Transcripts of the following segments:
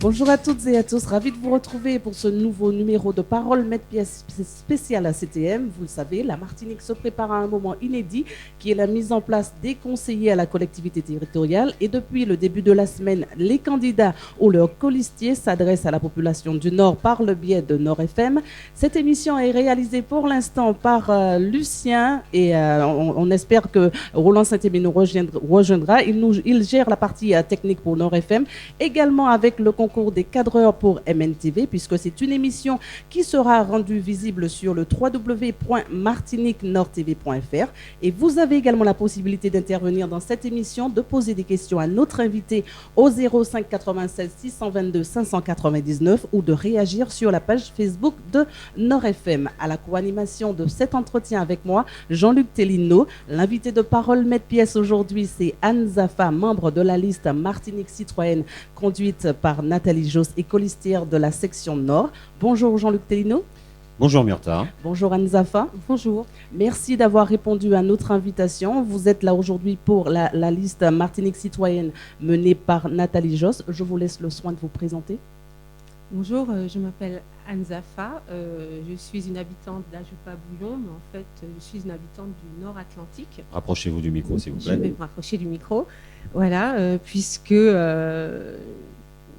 Bonjour à toutes et à tous, ravi de vous retrouver pour ce nouveau numéro de Parole Maître-Pièce spécial à CTM. Vous le savez, la Martinique se prépare à un moment inédit qui est la mise en place des conseillers à la collectivité territoriale. Et depuis le début de la semaine, les candidats ou leurs colistiers s'adressent à la population du Nord par le biais de Nord FM. Cette émission est réalisée pour l'instant par Lucien et on espère que Roland Saint-Émile nous rejoindra. Il gère la partie technique pour Nord FM, également avec le concours des cadreurs pour MNTV, puisque c'est une émission qui sera rendue visible sur le www.martiniquenordtv.fr. Et vous avez également la possibilité d'intervenir dans cette émission, de poser des questions à notre invité au 05 96 622 599 ou de réagir sur la page Facebook de Nord FM. À la co-animation de cet entretien avec moi, Jean-Luc Tellino. L'invité de Parole Maître-Pièce aujourd'hui, c'est Anne Zafa, membre de la liste Martinique Citoyenne, conduite par Nathalie Josse et colistière de la section Nord. Bonjour Jean-Luc Tellino. Bonjour Myrtha. Bonjour Anne Zafa. Bonjour. Merci d'avoir répondu à notre invitation. Vous êtes là aujourd'hui pour la liste Martinique Citoyenne menée par Nathalie Josse. Je vous laisse le soin de vous présenter. Bonjour, je m'appelle Anne Zafa. Je suis une habitante d'Ajoupa-Bouillon, mais en fait, je suis une habitante du Nord Atlantique. Rapprochez-vous du micro, s'il vous plaît. Je vais me rapprocher du micro. Voilà, puisque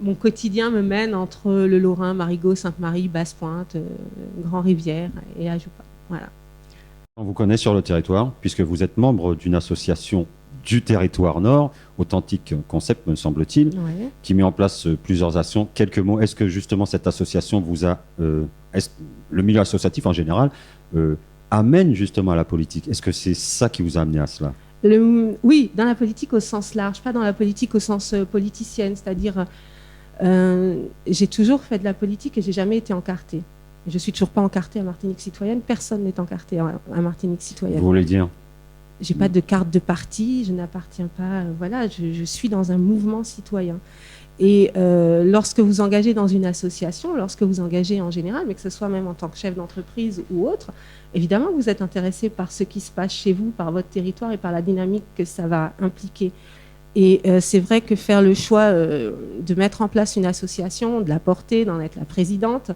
mon quotidien me mène entre le Lorrain, Marigot, Sainte-Marie, Basse-Pointe, Grand-Rivière et Ajoupa. Voilà. On vous connaît sur le territoire, puisque vous êtes membre d'une association du territoire Nord, Authentique Concept, me semble-t-il, Ouais. qui met en place plusieurs actions. Quelques mots. Est-ce que justement cette association vous a, le milieu associatif en général, amène justement à la politique? Est-ce que c'est ça qui vous a amené à cela? Oui, dans la politique au sens large, pas dans la politique au sens politicienne, c'est-à-dire j'ai toujours fait de la politique et j'ai jamais été encartée. Je suis toujours pas encartée à Martinique Citoyenne, personne n'est encarté à Martinique Citoyenne. Vous voulez dire? J'ai pas de carte de parti, je n'appartiens pas, voilà, je suis dans un mouvement citoyen. Et lorsque vous engagez dans une association, lorsque vous engagez en général, mais que ce soit même en tant que chef d'entreprise ou autre, évidemment vous êtes intéressé par ce qui se passe chez vous, par votre territoire et par la dynamique que ça va impliquer. Et c'est vrai que faire le choix de mettre en place une association, de la porter, d'en être la présidente,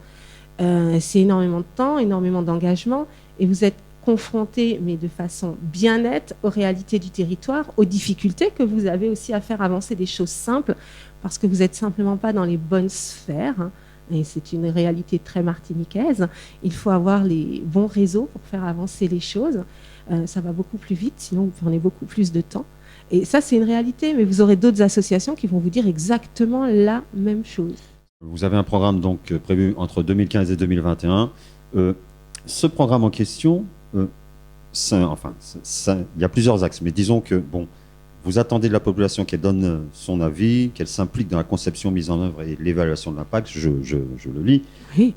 c'est énormément de temps, énormément d'engagement, et vous êtes confronté, mais de façon bien nette, aux réalités du territoire, aux difficultés que vous avez aussi à faire avancer des choses simples, parce que vous n'êtes simplement pas dans les bonnes sphères, hein, et c'est une réalité très martiniquaise. Il faut avoir les bons réseaux pour faire avancer les choses. Ça va beaucoup plus vite, sinon vous prenez beaucoup plus de temps. Et ça, c'est une réalité, mais vous aurez d'autres associations qui vont vous dire exactement la même chose. Vous avez un programme donc prévu entre 2015 et 2021. Ce programme en question, il y a plusieurs axes, mais disons que vous attendez de la population qu'elle donne son avis, qu'elle s'implique dans la conception, mise en œuvre et l'évaluation de l'impact. Je le lis. Oui.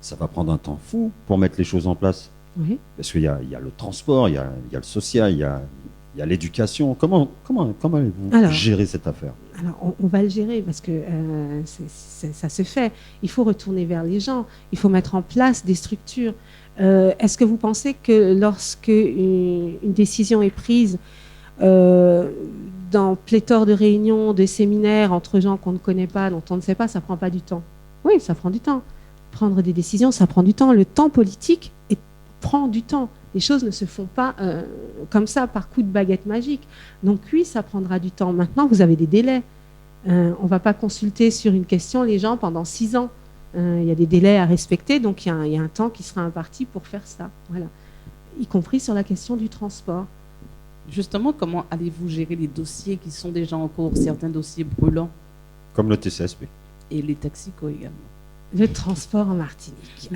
Ça va prendre un temps fou pour mettre les choses en place. Oui. Parce qu'il y a le transport, il y a le social, il y a l'éducation. Comment allez-vous gérer cette affaire? Alors, on va le gérer parce que ça se fait. Il faut retourner vers les gens. Il faut mettre en place des structures. Est-ce que vous pensez que lorsque une décision est prise dans pléthore de réunions, de séminaires entre gens qu'on ne connaît pas, dont on ne sait pas, ça prend pas du temps? Oui, ça prend du temps. Prendre des décisions, ça prend du temps. Le temps politique prend du temps. Les choses ne se font pas comme ça, par coup de baguette magique. Donc oui, ça prendra du temps. Maintenant, vous avez des délais. On ne va pas consulter sur une question les gens pendant 6 ans. Il y a des délais à respecter, donc il y a un temps qui sera imparti pour faire ça. Voilà. Y compris sur la question du transport. Justement, comment allez-vous gérer les dossiers qui sont déjà en cours, certains dossiers brûlants? Comme le TCSP. Et les taxicos également. Le transport en Martinique.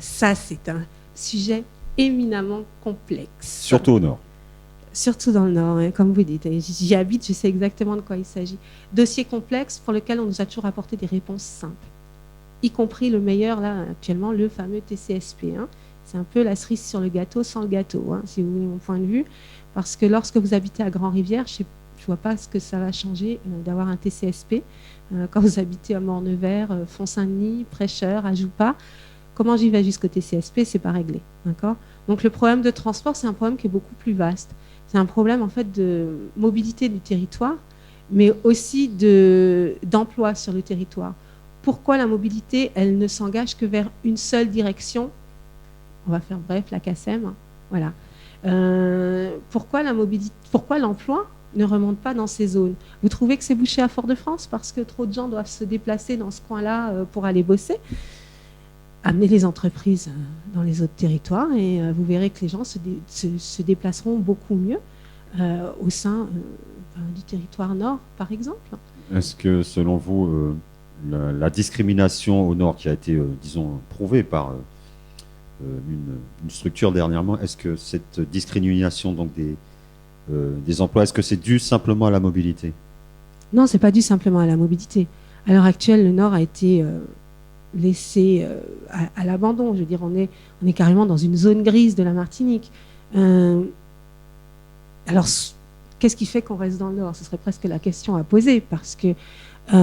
Ça, c'est un sujet éminemment complexe. Surtout au nord. Surtout dans le nord, hein, comme vous dites. J'y habite, je sais exactement de quoi il s'agit. Dossier complexe pour lequel on nous a toujours apporté des réponses simples, y compris le meilleur, là, actuellement, le fameux TCSP. Hein. C'est un peu la cerise sur le gâteau sans le gâteau, hein, si vous voulez mon point de vue. Parce que lorsque vous habitez à Grand-Rivière, je ne vois pas ce que ça va changer d'avoir un TCSP. Quand vous habitez à Morne-Vert, Font-Saint-Denis, Prêcheur, Ajoupa, comment j'y vais jusqu'au TCSP, c'est pas réglé. D'accord ? Donc le problème de transport, c'est un problème qui est beaucoup plus vaste. C'est un problème en fait de mobilité du territoire, mais aussi d'emploi sur le territoire. Pourquoi la mobilité, elle ne s'engage que vers une seule direction? On va faire bref, la CACEM. Voilà. Pourquoi l'emploi ne remonte pas dans ces zones? Vous trouvez que c'est bouché à Fort-de-France parce que trop de gens doivent se déplacer dans ce coin-là pour aller bosser? Amenez les entreprises dans les autres territoires et vous verrez que les gens se déplaceront beaucoup mieux au sein du territoire nord, par exemple. Est-ce que, selon vous, la discrimination au nord qui a été, disons, prouvée par une structure dernièrement, est-ce que cette discrimination donc, des emplois, est-ce que c'est dû simplement à la mobilité? Non, c'est pas dû simplement à la mobilité. À l'heure actuelle, le nord a été laissé à l'abandon. Je veux dire, on est carrément dans une zone grise de la Martinique. Alors, qu'est-ce qui fait qu'on reste dans le nord? Ce serait presque la question à poser, parce que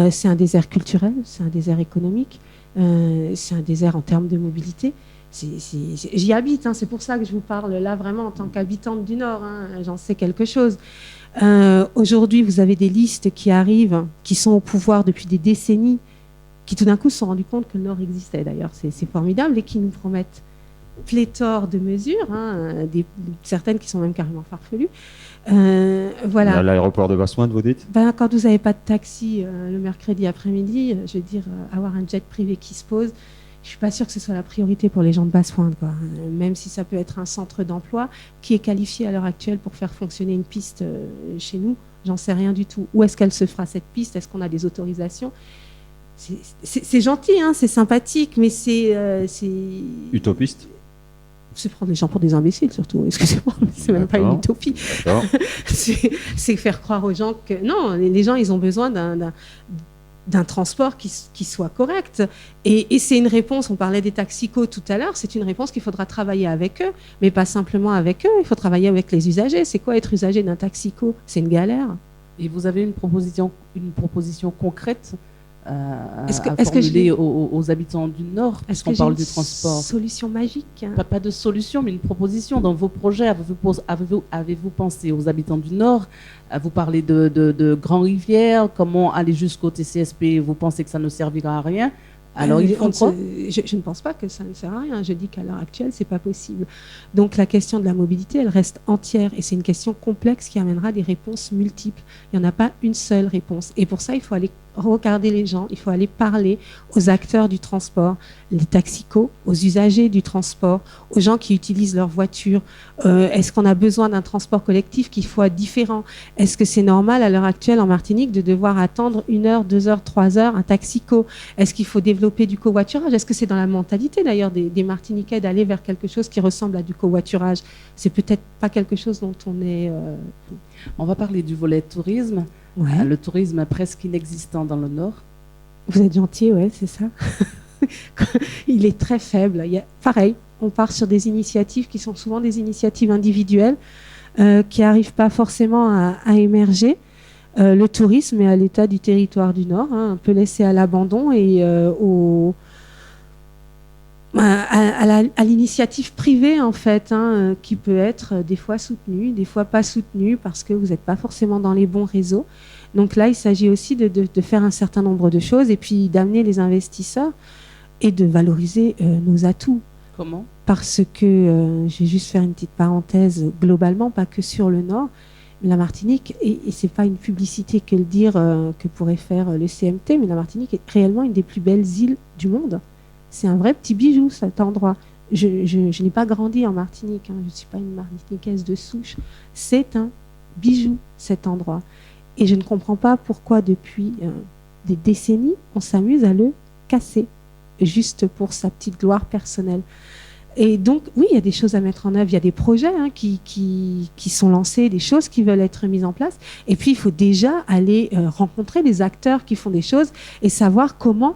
c'est un désert culturel, c'est un désert économique, c'est un désert en termes de mobilité. J'y habite, hein, c'est pour ça que je vous parle là vraiment en tant qu'habitante du Nord, hein, j'en sais quelque chose. Aujourd'hui, vous avez des listes qui arrivent, qui sont au pouvoir depuis des décennies, qui tout d'un coup se sont rendus compte que le Nord existait d'ailleurs, c'est formidable, et qui nous promettent pléthore de mesures, hein, certaines qui sont même carrément farfelues. Voilà. L'aéroport de Basse-Pointe, vous dites? Quand vous n'avez pas de taxi le mercredi après-midi, je veux dire, avoir un jet privé qui se pose, je ne suis pas sûre que ce soit la priorité pour les gens de Basse-Pointe, quoi. Même si ça peut être un centre d'emploi qui est qualifié à l'heure actuelle pour faire fonctionner une piste chez nous, j'en sais rien du tout. Où est-ce qu'elle se fera cette piste? Est-ce qu'on a des autorisations? C'est gentil, hein, c'est sympathique, mais c'est... Utopiste? C'est prendre les gens pour des imbéciles, surtout. Excusez-moi, mais c'est même pas une utopie. C'est faire croire aux gens que... Non, les gens, ils ont besoin d'un transport qui soit correct. Et c'est une réponse, on parlait des taxicos tout à l'heure, c'est une réponse qu'il faudra travailler avec eux, mais pas simplement avec eux, il faut travailler avec les usagers. C'est quoi être usager d'un taxico? C'est une galère. Et vous avez une proposition concrète à formuler aux habitants du Nord, est-ce qu'on parle du transport? Solution magique? Pas de solution, mais une proposition. Dans vos projets, avez-vous pensé aux habitants du Nord? Vous parlez de grandes rivières, comment aller jusqu'au TCSP? Vous pensez que ça ne servira à rien? Alors ils font quoi? Je ne pense pas que ça ne sert à rien. Je dis qu'à l'heure actuelle, c'est pas possible. Donc la question de la mobilité, elle reste entière et c'est une question complexe qui amènera des réponses multiples. Il n'y en a pas une seule réponse. Et pour ça, il faut aller regarder les gens, il faut aller parler aux acteurs du transport, les taxicos, aux usagers du transport, aux gens qui utilisent leur voiture. Est-ce qu'on a besoin d'un transport collectif qui soit différent? Est-ce que c'est normal à l'heure actuelle en Martinique de devoir attendre 1 heure, 2 heures, 3 heures un taxico? Est-ce qu'il faut développer du covoiturage? Est-ce que c'est dans la mentalité d'ailleurs des Martiniquais d'aller vers quelque chose qui ressemble à du covoiturage? C'est peut-être pas quelque chose dont on est... On va parler du volet tourisme. Ouais. Le tourisme est presque inexistant dans le Nord. Vous êtes gentil, ouais, c'est ça. Il est très faible. Pareil, on part sur des initiatives qui sont souvent des initiatives individuelles qui n'arrivent pas forcément à émerger. Le tourisme est à l'état du territoire du Nord, hein, un peu laissé à l'abandon et à l'initiative privée en fait, hein, qui peut être des fois soutenue, des fois pas soutenue parce que vous n'êtes pas forcément dans les bons réseaux. Donc là, il s'agit aussi de faire un certain nombre de choses et puis d'amener les investisseurs et de valoriser nos atouts. Comment? Parce que, je vais juste faire une petite parenthèse, globalement, pas que sur le Nord, mais la Martinique, et c'est pas une publicité que le dire que pourrait faire le CMT, mais la Martinique est réellement une des plus belles îles du monde. C'est un vrai petit bijou, cet endroit. Je n'ai pas grandi en Martinique, hein, je ne suis pas une Martiniquaise de souche. C'est un bijou, cet endroit. Et je ne comprends pas pourquoi, depuis des décennies, on s'amuse à le casser, juste pour sa petite gloire personnelle. Et donc, oui, il y a des choses à mettre en œuvre, il y a des projets qui sont lancés, des choses qui veulent être mises en place. Et puis, il faut déjà aller rencontrer les acteurs qui font des choses et savoir comment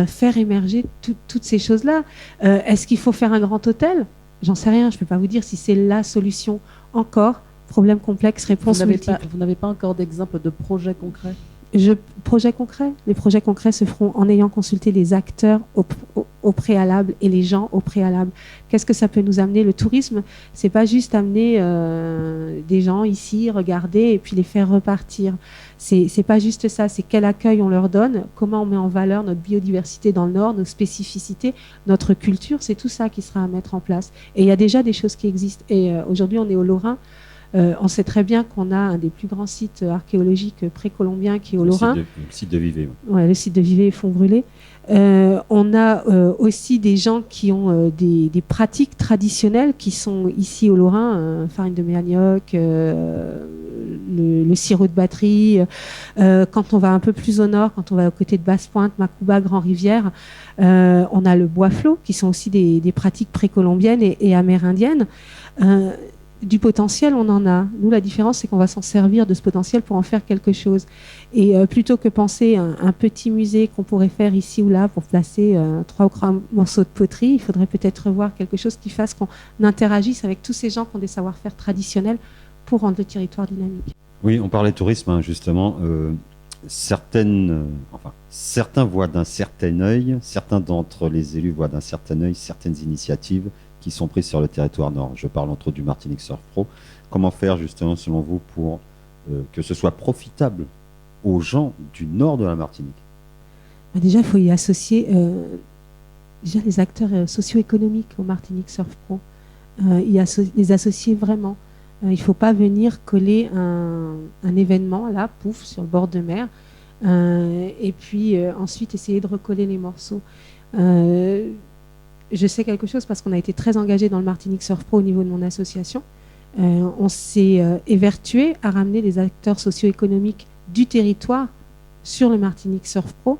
faire émerger toutes ces choses-là. Est-ce qu'il faut faire un grand hôtel? J'en sais rien, je ne peux pas vous dire si c'est la solution encore. Problème complexe, réponse multiple. Vous n'avez pas encore d'exemple de projet concret? Projets concrets. Les projets concrets se feront en ayant consulté les acteurs au préalable et les gens au préalable. Qu'est-ce que ça peut nous amener? Le tourisme, c'est pas juste amener des gens ici, regarder et puis les faire repartir. C'est pas juste ça. C'est quel accueil on leur donne, comment on met en valeur notre biodiversité dans le Nord, nos spécificités, notre culture. C'est tout ça qui sera à mettre en place. Et il y a déjà des choses qui existent. Et aujourd'hui, on est au Lorrain. On sait très bien qu'on a un des plus grands sites archéologiques précolombiens qui est au Lorrain. Le site de Vivey. Ouais, le site de Vivey et Font-Brûlé. On a aussi des gens qui ont des pratiques traditionnelles qui sont ici au Lorrain, farine de manioc, le sirop de batterie. Quand on va un peu plus au nord, quand on va aux côtés de Basse-Pointe, Macouba, Grand-Rivière, on a le bois flot, qui sont aussi des pratiques précolombiennes et amérindiennes. Du potentiel, on en a. Nous, la différence, c'est qu'on va s'en servir de ce potentiel pour en faire quelque chose. Et plutôt que penser un petit musée qu'on pourrait faire ici ou là pour placer 3 ou 4 morceaux de poterie, il faudrait peut-être revoir quelque chose qui fasse qu'on interagisse avec tous ces gens qui ont des savoir-faire traditionnels pour rendre le territoire dynamique. Oui, on parlait de tourisme, hein, justement. Certains voient d'un certain œil, certains d'entre les élus voient d'un certain œil certaines initiatives qui sont prises sur le territoire nord. Je parle entre autres du Martinique Surf Pro. Comment faire justement selon vous pour que ce soit profitable aux gens du nord de la Martinique? Déjà, il faut y associer les acteurs socio-économiques au Martinique Surf Pro. Les associer vraiment. Il ne faut pas venir coller un événement là, pouf, sur le bord de mer, et puis ensuite essayer de recoller les morceaux. Je sais quelque chose parce qu'on a été très engagé dans le Martinique Surf Pro au niveau de mon association. On s'est évertué à ramener les acteurs socio-économiques du territoire sur le Martinique Surf Pro.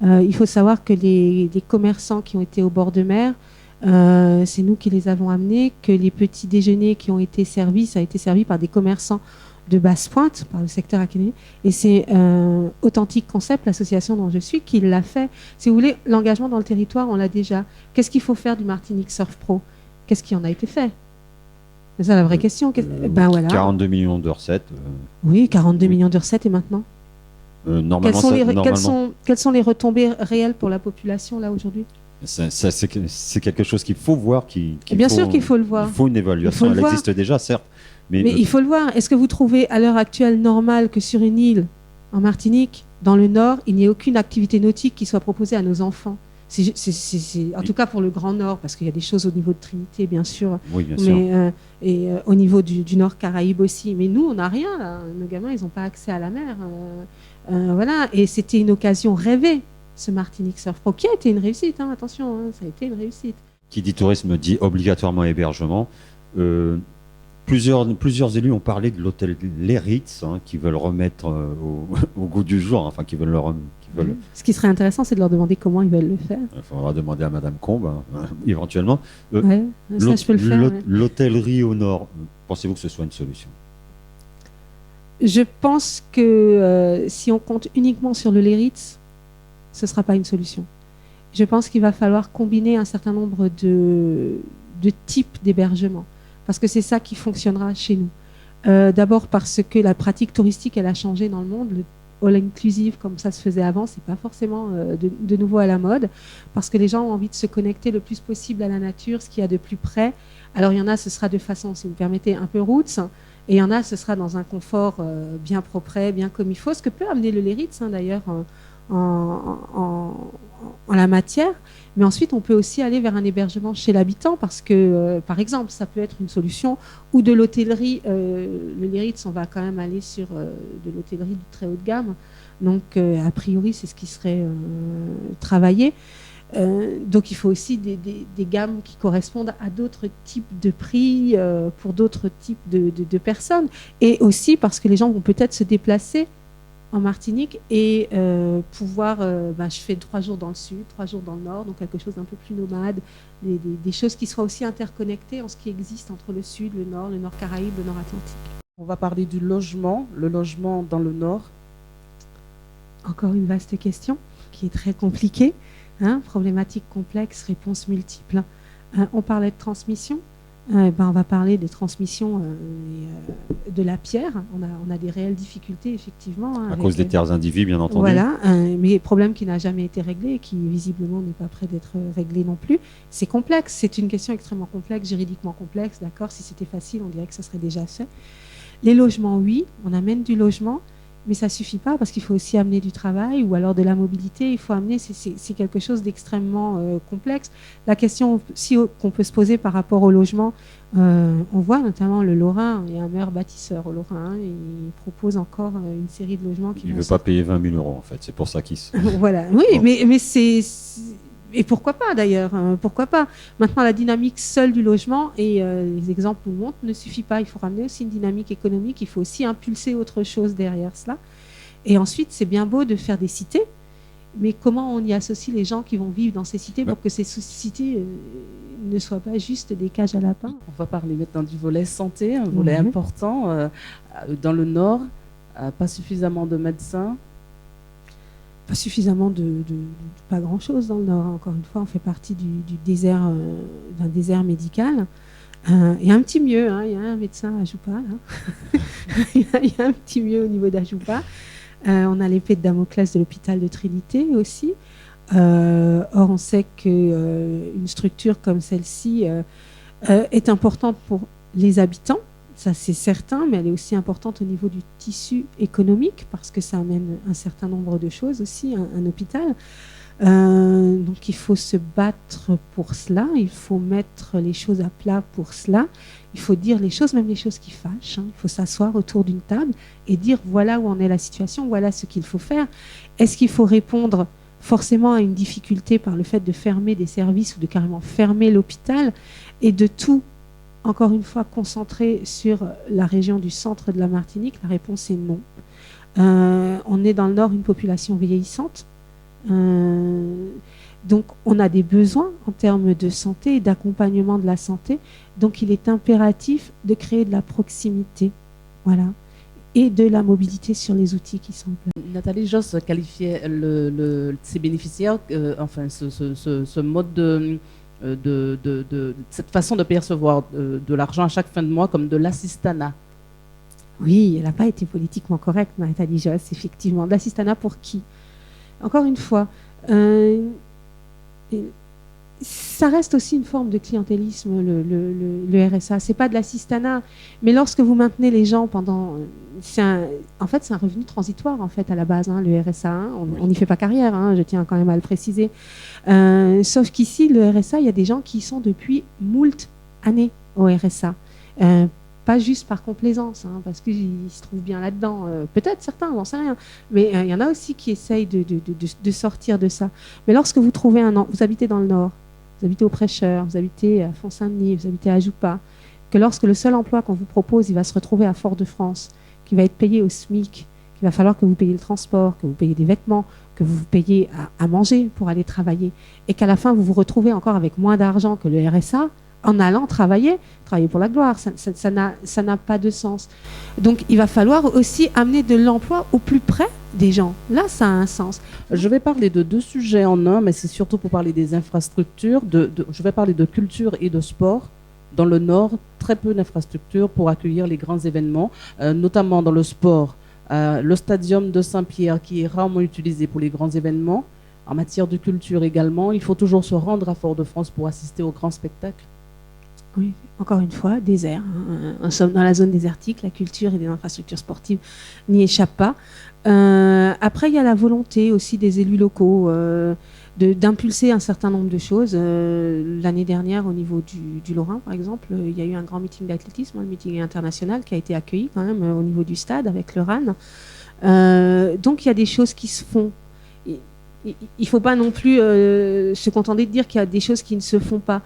Il faut savoir que les commerçants qui ont été au bord de mer, c'est nous qui les avons amenés, que les petits déjeuners qui ont été servis, ça a été servi par des commerçants de Basse-Pointe, par le secteur académique. Et c'est Authentique Concept, l'association dont je suis, qui l'a fait. Si vous voulez, l'engagement dans le territoire, on l'a déjà. Qu'est-ce qu'il faut faire du Martinique Surf Pro? Qu'est-ce qui en a été fait? C'est ça la vraie question. Ben voilà. 42 millions de recettes. Oui, 42 millions de recettes et maintenant quelles sont les retombées réelles pour la population là aujourd'hui? C'est quelque chose qu'il faut voir. Bien sûr qu'il faut le voir. Il faut une évaluation. Elle existe déjà, certes. Mais il faut le voir. Est-ce que vous trouvez à l'heure actuelle normal que sur une île en Martinique, dans le Nord, il n'y ait aucune activité nautique qui soit proposée à nos enfants? En tout cas pour le Grand Nord, parce qu'il y a des choses au niveau de Trinité, bien sûr. Oui, bien sûr. Et au niveau du Nord Caraïbe aussi. Mais nous, on n'a rien. Là. Nos gamins, ils n'ont pas accès à la mer. Voilà. Et c'était une occasion rêvée, ce Martinique Surf Pro, qui a été une réussite. Hein, attention, ça a été une réussite. Qui dit tourisme dit obligatoirement hébergement. Plusieurs élus ont parlé de l'hôtel Les Ritz, qui veulent remettre au goût du jour, enfin qui veulent Ce qui serait intéressant, c'est de leur demander comment ils veulent le faire. Il faudra demander à Madame Combe, éventuellement. Ouais, ça, je peux le faire. L'hôtellerie au nord, pensez-vous que ce soit une solution? Je pense que si on compte uniquement sur le Les Ritz, ce ne sera pas une solution. Je pense qu'il va falloir combiner un certain nombre de types d'hébergement. Parce que c'est ça qui fonctionnera chez nous. D'abord parce que la pratique touristique, elle a changé dans le monde. Le all-inclusive, comme ça se faisait avant, c'est pas forcément de nouveau à la mode. Parce que les gens ont envie de se connecter le plus possible à la nature, ce qu'il y a de plus près. Alors il y en a, ce sera de façon, si vous me permettez, un peu roots. Et il y en a, ce sera dans un confort bien propre, bien comme il faut. Ce que peut amener le Les Ritz, d'ailleurs, en la matière. Mais ensuite, on peut aussi aller vers un hébergement chez l'habitant parce que, par exemple, ça peut être une solution, ou de l'hôtellerie. Le Les Ritz, on va quand même aller sur de l'hôtellerie de très haute gamme. Donc, a priori, c'est ce qui serait travaillé. Donc, il faut aussi des gammes qui correspondent à d'autres types de prix pour d'autres types de personnes. Et aussi parce que les gens vont peut-être se déplacer en Martinique et pouvoir, je fais 3 jours dans le sud, 3 jours dans le nord, donc quelque chose d'un peu plus nomade, des choses qui soient aussi interconnectées en ce qui existe entre le sud, le nord Caraïbe, le nord Atlantique. On va parler du logement, le logement dans le nord. Encore une vaste question qui est très compliquée, problématique complexe, réponses multiples. On parlait de transmission. on va parler des transmissions de la pierre. On a des réelles difficultés, effectivement. À cause des terres indivises, bien entendu. Voilà, mais problème qui n'a jamais été réglé et qui, visiblement, n'est pas prêt d'être réglé non plus. C'est complexe, c'est une question extrêmement complexe, juridiquement complexe, d'accord. Si c'était facile, on dirait que ça serait déjà fait. Les logements, oui, on amène du logement, mais ça ne suffit pas parce qu'il faut aussi amener du travail ou alors de la mobilité. Il faut amener, c'est quelque chose d'extrêmement complexe. La question qu'on peut se poser par rapport au logement, on voit notamment le Lorrain, il y a un maire bâtisseur au Lorrain, il propose encore une série de logements. Il ne veut pas payer 20 000 € en fait, c'est pour ça qu'il se... Voilà, oui, bon. mais c'est... Et pourquoi pas d'ailleurs, pourquoi pas. Maintenant, la dynamique seule du logement, et les exemples nous montrent, ne suffit pas. Il faut ramener aussi une dynamique économique, il faut aussi impulser autre chose derrière cela. Et ensuite, c'est bien beau de faire des cités, mais comment on y associe les gens qui vont vivre dans ces cités pour que ces cités ne soient pas juste des cages à lapins? On va parler maintenant du volet santé, un volet important. Dans le Nord, pas suffisamment de médecins. Pas suffisamment pas grand-chose dans le Nord. Encore une fois, on fait partie du désert, d'un désert médical. Il y a un petit mieux, il y a un médecin à Joupa, là. Il y a un petit mieux au niveau d'Ajoupa. On a l'épée de Damoclès de l'hôpital de Trinité aussi. Or, on sait qu'une structure comme celle-ci est importante pour les habitants. Ça, c'est certain, mais elle est aussi importante au niveau du tissu économique parce que ça amène un certain nombre de choses aussi, un hôpital. Donc, il faut se battre pour cela. Il faut mettre les choses à plat pour cela. Il faut dire les choses, même les choses qui fâchent. Il faut s'asseoir autour d'une table et dire voilà où en est la situation, voilà ce qu'il faut faire. Est-ce qu'il faut répondre forcément à une difficulté par le fait de fermer des services ou de carrément fermer l'hôpital et de tout, encore une fois, concentré sur la région du centre de la Martinique? La réponse est non. On est dans le Nord une population vieillissante. Donc, on a des besoins en termes de santé et d'accompagnement de la santé. Donc, il est impératif de créer de la proximité, voilà, et de la mobilité sur les outils qui sont là. Nathalie Josse qualifiait ces bénéficiaires, enfin, ce mode de cette façon de percevoir de l'argent à chaque fin de mois comme de l'assistanat. Oui, elle n'a pas été politiquement correcte, Nathalie Josse, effectivement. De l'assistanat pour qui? Encore une fois, ça reste aussi une forme de clientélisme, le RSA. Ce n'est pas de l'assistanat, mais lorsque vous maintenez les gens pendant... en fait, c'est un revenu transitoire, en fait, à la base, le RSA. On n'y fait pas carrière, je tiens quand même à le préciser. Sauf qu'ici, le RSA, il y a des gens qui y sont depuis moult années au RSA. Pas juste par complaisance, parce qu'ils se trouvent bien là-dedans. Peut-être certains, j'en sais rien. Mais il y en a aussi qui essayent de sortir de ça. Mais lorsque vous trouvez vous habitez dans le Nord, vous habitez au Prêcheur, vous habitez à Font-Saint-Denis, vous habitez à Joupa, que lorsque le seul emploi qu'on vous propose, il va se retrouver à Fort-de-France, qui va être payé au SMIC, qu'il va falloir que vous payiez le transport, que vous payiez des vêtements, que vous payiez à manger pour aller travailler, et qu'à la fin, vous vous retrouvez encore avec moins d'argent que le RSA, en allant travailler pour la gloire, ça n'a pas de sens. Donc, il va falloir aussi amener de l'emploi au plus près des gens. Là, ça a un sens. Je vais parler de deux sujets en un, mais c'est surtout pour parler des infrastructures. Je vais parler de culture et de sport. Dans le Nord, très peu d'infrastructures pour accueillir les grands événements, notamment dans le sport. Le stadium de Saint-Pierre, qui est rarement utilisé pour les grands événements. En matière de culture également, il faut toujours se rendre à Fort-de-France pour assister aux grands spectacles. Oui, encore une fois, désert. Nous sommes dans la zone désertique, la culture et les infrastructures sportives n'y échappent pas. Après, il y a la volonté aussi des élus locaux d'impulser un certain nombre de choses. L'année dernière, au niveau du Lorrain, par exemple, il y a eu un grand meeting d'athlétisme, le meeting international, qui a été accueilli quand même au niveau du stade avec le RAN. Donc, il y a des choses qui se font. Il ne faut pas non plus se contenter de dire qu'il y a des choses qui ne se font pas.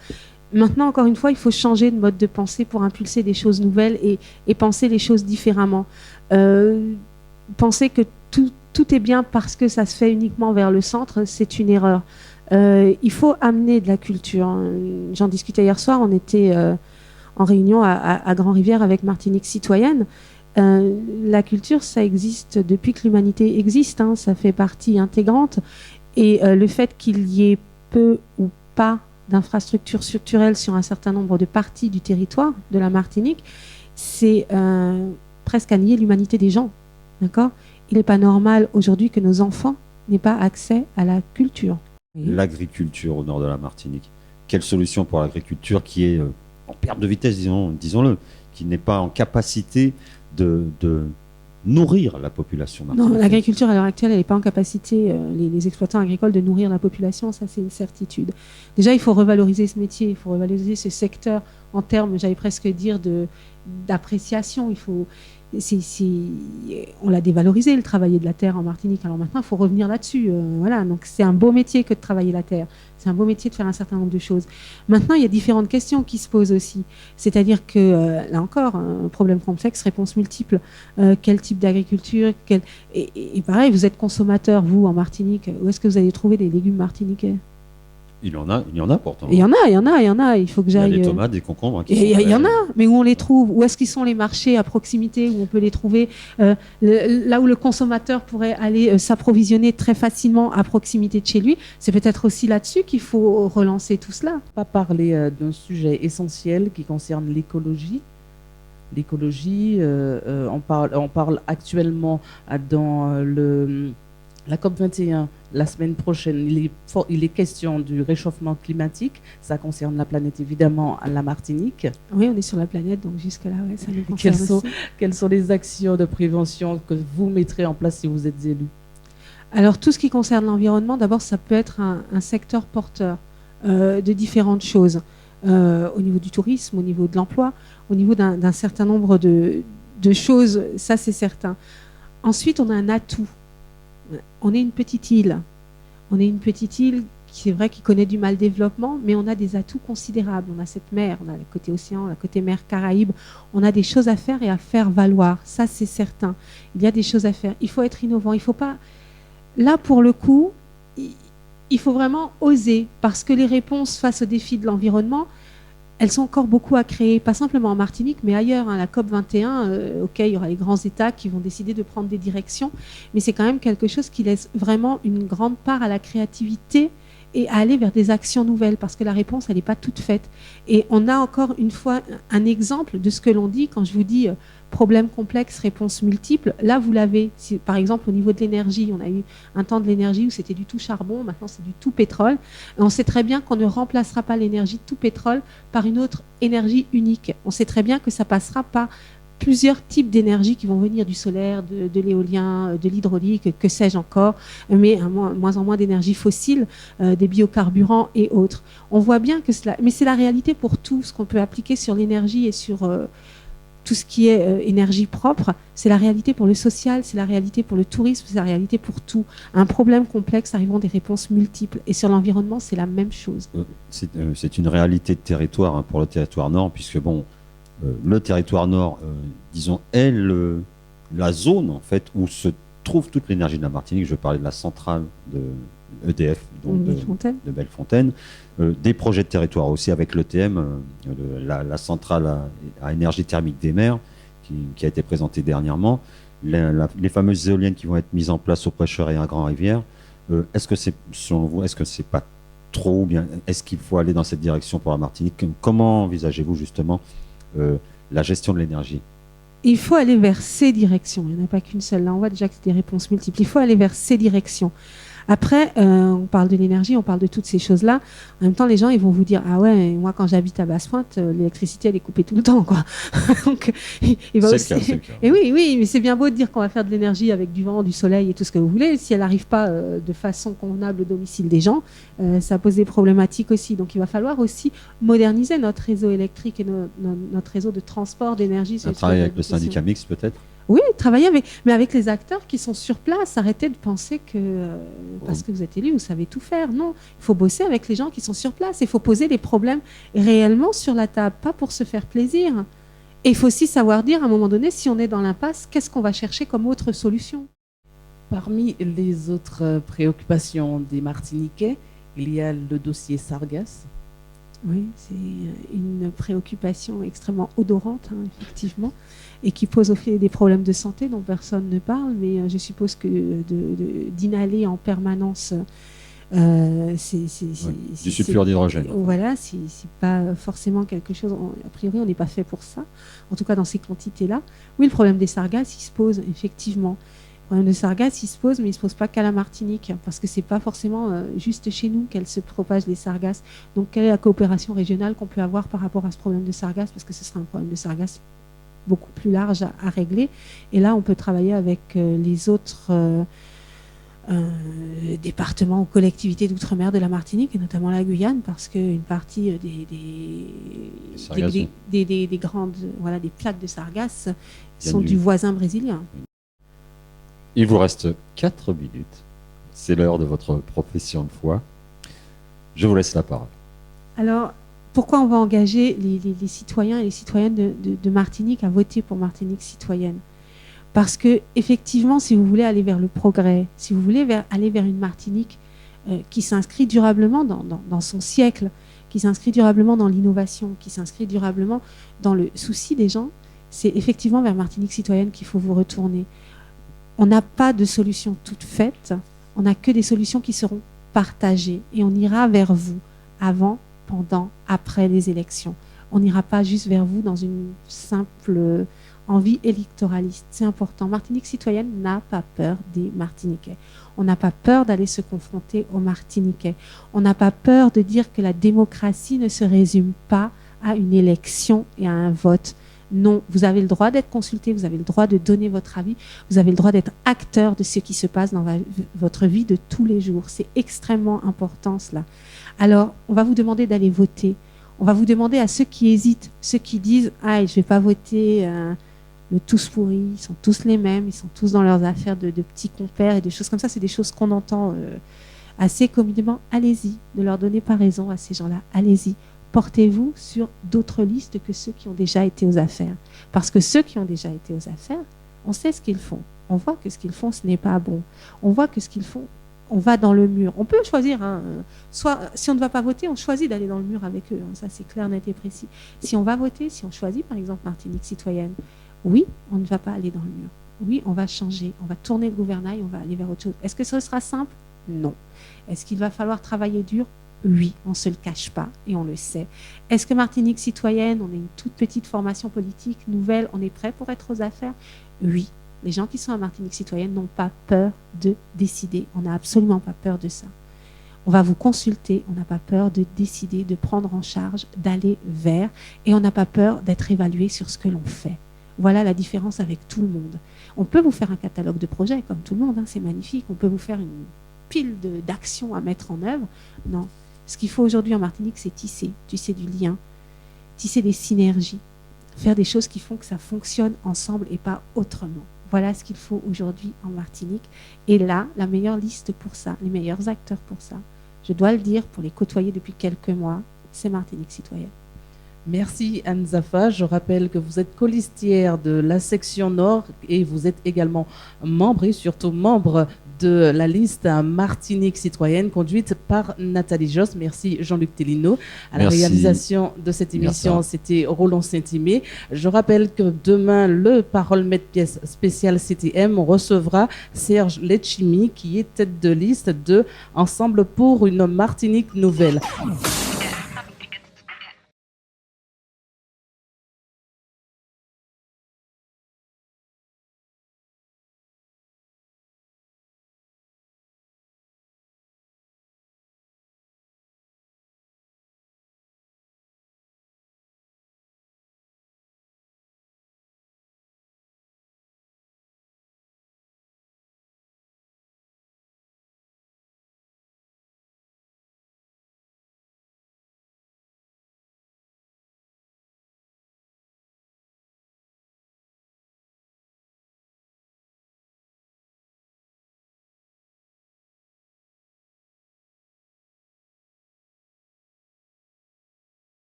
Maintenant, encore une fois, il faut changer de mode de pensée pour impulser des choses nouvelles et penser les choses différemment. Penser que tout est bien parce que ça se fait uniquement vers le centre, c'est une erreur. Il faut amener de la culture. J'en discutais hier soir, on était en réunion à Grand-Rivière avec Martinique Citoyenne. La culture, ça existe depuis que l'humanité existe, ça fait partie intégrante. Et le fait qu'il y ait peu ou pas d'infrastructures structurelles sur un certain nombre de parties du territoire de la Martinique, c'est presque à nier l'humanité des gens. D'accord ? Il n'est pas normal aujourd'hui que nos enfants n'aient pas accès à la culture. L'agriculture au nord de la Martinique. Quelle solution pour l'agriculture qui est en perte de vitesse, disons-le, qui n'est pas en capacité de nourrir la population martiniquaise? Non, l'agriculture à l'heure actuelle, elle n'est pas en capacité, les exploitants agricoles, de nourrir la population, ça c'est une certitude. Déjà, il faut revaloriser ce métier, il faut revaloriser ce secteur en termes, j'allais presque dire, d'appréciation. On l'a dévalorisé, le travailler de la terre en Martinique. Alors maintenant, il faut revenir là-dessus. Voilà. Donc c'est un beau métier que de travailler la terre. C'est un beau métier de faire un certain nombre de choses. Maintenant, il y a différentes questions qui se posent aussi. C'est-à-dire que, là encore, un problème complexe, réponses multiples. Quel type d'agriculture et pareil, vous êtes consommateur, vous, en Martinique. Où est-ce que vous allez trouver des légumes martiniquais ? Il y en a pourtant. Il y en a. Il faut que j'aille. Il y a des tomates, des concombres. Il y en a, mais où on les trouve? Où est-ce qu'ils sont les marchés à proximité où on peut les trouver? Là où le consommateur pourrait aller s'approvisionner très facilement à proximité de chez lui. C'est peut-être aussi là-dessus qu'il faut relancer tout cela. On va parler d'un sujet essentiel qui concerne l'écologie. L'écologie, on parle actuellement dans la COP21, la semaine prochaine, il est question du réchauffement climatique. Ça concerne la planète, évidemment, la Martinique. Oui, on est sur la planète, donc jusque-là, ouais, ça nous concerne aussi. Quelles sont les actions de prévention que vous mettrez en place si vous êtes élu? Alors, tout ce qui concerne l'environnement, d'abord, ça peut être un secteur porteur de différentes choses. Au niveau du tourisme, au niveau de l'emploi, au niveau d'un certain nombre de choses, ça c'est certain. Ensuite, on a un atout. On est une petite île. On est une petite île qui, c'est vrai, qui connaît du mal développement, mais on a des atouts considérables. On a cette mer, on a le côté océan, le côté mer Caraïbe. On a des choses à faire et à faire valoir. Ça, c'est certain. Il y a des choses à faire. Il faut être innovant. Il faut pas. Là, pour le coup, il faut vraiment oser, parce que les réponses face aux défis de l'environnement, elles sont encore beaucoup à créer, pas simplement en Martinique, mais ailleurs. La COP21, ok, il y aura les grands États qui vont décider de prendre des directions, mais c'est quand même quelque chose qui laisse vraiment une grande part à la créativité et à aller vers des actions nouvelles, parce que la réponse, elle n'est pas toute faite. Et on a encore une fois un exemple de ce que l'on dit quand je vous dis problème complexe, réponse multiple. Là, vous l'avez. Par exemple, au niveau de l'énergie, on a eu un temps de l'énergie où c'était du tout charbon, maintenant c'est du tout pétrole. Et on sait très bien qu'on ne remplacera pas l'énergie tout pétrole par une autre énergie unique. On sait très bien que ça passera par plusieurs types d'énergie qui vont venir du solaire, de l'éolien, de l'hydraulique, que sais-je encore, mais moins en moins d'énergie fossile, des biocarburants et autres. On voit bien que cela... Mais c'est la réalité pour tout ce qu'on peut appliquer sur l'énergie et sur tout ce qui est énergie propre. C'est la réalité pour le social, c'est la réalité pour le tourisme, c'est la réalité pour tout. Un problème complexe, arriveront des réponses multiples. Et sur l'environnement, c'est la même chose. C'est une réalité de territoire pour le territoire nord, puisque bon, le territoire nord, disons, est la zone en fait où se trouve toute l'énergie de la Martinique. Je parlais de la centrale de EDF, donc de Bellefontaine, des projets de territoire aussi avec l'ETM, la centrale à énergie thermique des mers qui a été présentée dernièrement, les fameuses éoliennes qui vont être mises en place au Prêcheur et à Grand-Rivière. Est-ce que c'est, selon vous, est-ce que c'est pas trop, ou bien est-ce qu'il faut aller dans cette direction pour la Martinique? Comment envisagez-vous justement la gestion de l'énergie? Il faut aller vers ces directions. Il n'y en a pas qu'une seule. Là, on voit déjà que c'est des réponses multiples. Il faut aller vers ces directions. Après, on parle de l'énergie, on parle de toutes ces choses-là. En même temps, les gens, ils vont vous dire, ah ouais, moi, quand j'habite à Basse-Pointe, l'électricité, elle est coupée tout le temps, quoi. Donc, il va aussi... C'est le cas. Et oui, mais c'est bien beau de dire qu'on va faire de l'énergie avec du vent, du soleil et tout ce que vous voulez. Si elle n'arrive pas de façon convenable au domicile des gens, ça pose des problématiques aussi. Donc, il va falloir aussi moderniser notre réseau électrique et notre réseau de transport d'énergie. Travailler avec le syndicat mixte, peut-être? Oui, travailler mais avec les acteurs qui sont sur place. Arrêtez de penser que parce que vous êtes élu, vous savez tout faire. Non, il faut bosser avec les gens qui sont sur place. Il faut poser les problèmes réellement sur la table, pas pour se faire plaisir. Et il faut aussi savoir dire, à un moment donné, si on est dans l'impasse, qu'est-ce qu'on va chercher comme autre solution? Parmi les autres préoccupations des Martiniquais, il y a le dossier Sargasses. Oui, c'est une préoccupation extrêmement odorante, hein, effectivement, et qui pose au fait des problèmes de santé dont personne ne parle, mais je suppose que d'inhaler en permanence Du sulfure d'hydrogène. Voilà, c'est pas forcément quelque chose. A priori, on n'est pas fait pour ça. En tout cas, dans ces quantités-là. Oui, le problème des sargasses, il se pose effectivement. Le problème des sargasses, il se pose, mais il se pose pas qu'à la Martinique, parce que c'est pas forcément juste chez nous qu'elles se propagent les sargasses. Donc, quelle est la coopération régionale qu'on peut avoir par rapport à ce problème de sargasses, parce que ce sera un problème de sargasses beaucoup plus large à régler. Et là, on peut travailler avec les autres départements ou collectivités d'outre-mer de la Martinique, et notamment la Guyane, parce qu'une partie des grandes, voilà, des plaques de sargasses sont du voisin brésilien. Il vous reste 4 minutes. C'est l'heure de votre profession de foi. Je vous laisse la parole. Alors, pourquoi on va engager les citoyens et les citoyennes de Martinique à voter pour Martinique citoyenne? Parce que, effectivement, si vous voulez aller vers le progrès, si vous voulez aller vers une Martinique qui s'inscrit durablement dans son siècle, qui s'inscrit durablement dans l'innovation, qui s'inscrit durablement dans le souci des gens, c'est effectivement vers Martinique citoyenne qu'il faut vous retourner. On n'a pas de solution toute faite, on n'a que des solutions qui seront partagées, et on ira vers vous avant, pendant, après les élections. On n'ira pas juste vers vous dans une simple envie électoraliste. C'est important. Martinique citoyenne n'a pas peur des Martiniquais. On n'a pas peur d'aller se confronter aux Martiniquais. On n'a pas peur de dire que la démocratie ne se résume pas à une élection et à un vote. Non, vous avez le droit d'être consulté, vous avez le droit de donner votre avis, vous avez le droit d'être acteur de ce qui se passe dans votre vie de tous les jours. C'est extrêmement important, cela. Alors, on va vous demander d'aller voter. On va vous demander à ceux qui hésitent, ceux qui disent « Ah, je ne vais pas voter le tous pourri, ils sont tous les mêmes, ils sont tous dans leurs affaires de petits compères et des choses comme ça ». C'est des choses qu'on entend assez communément. Allez-y, ne leur donnez pas raison à ces gens-là. Allez-y. Portez-vous sur d'autres listes que ceux qui ont déjà été aux affaires. Parce que ceux qui ont déjà été aux affaires, on sait ce qu'ils font. On voit que ce qu'ils font, ce n'est pas bon. On voit que ce qu'ils font, on va dans le mur. On peut choisir, soit si on ne va pas voter, on choisit d'aller dans le mur avec eux. Ça, c'est clair, net et précis. Si on va voter, si on choisit, par exemple, Martinique citoyenne, oui, on ne va pas aller dans le mur. Oui, on va changer. On va tourner le gouvernail, on va aller vers autre chose. Est-ce que ce sera simple? Non. Est-ce qu'il va falloir travailler dur? Oui, on ne se le cache pas et on le sait. Est-ce que Martinique citoyenne, on est une toute petite formation politique nouvelle, on est prêt pour être aux affaires? Oui. Les gens qui sont à Martinique citoyenne n'ont pas peur de décider. On n'a absolument pas peur de ça. On va vous consulter, on n'a pas peur de décider, de prendre en charge, d'aller vers, et on n'a pas peur d'être évalué sur ce que l'on fait. Voilà la différence avec tout le monde. On peut vous faire un catalogue de projets, comme tout le monde, c'est magnifique. On peut vous faire une pile d'actions à mettre en œuvre. Non. Ce qu'il faut aujourd'hui en Martinique, c'est tisser du lien, tisser des synergies, faire des choses qui font que ça fonctionne ensemble et pas autrement. Voilà ce qu'il faut aujourd'hui en Martinique. Et là, la meilleure liste pour ça, les meilleurs acteurs pour ça, je dois le dire, pour les côtoyer depuis quelques mois, c'est Martinique citoyenne. Merci Anne Zafa. Je rappelle que vous êtes colistière de la section Nord et vous êtes également membre et surtout membre de la liste Martinique citoyenne conduite par Nathalie Josse. Merci Jean-Luc Tellino. À la réalisation de cette émission, c'était Roland Saint-Imé. Je rappelle que demain, le Parole Mette Pièce spécial CTM recevra Serge Letchimi qui est tête de liste de Ensemble pour une Martinique nouvelle.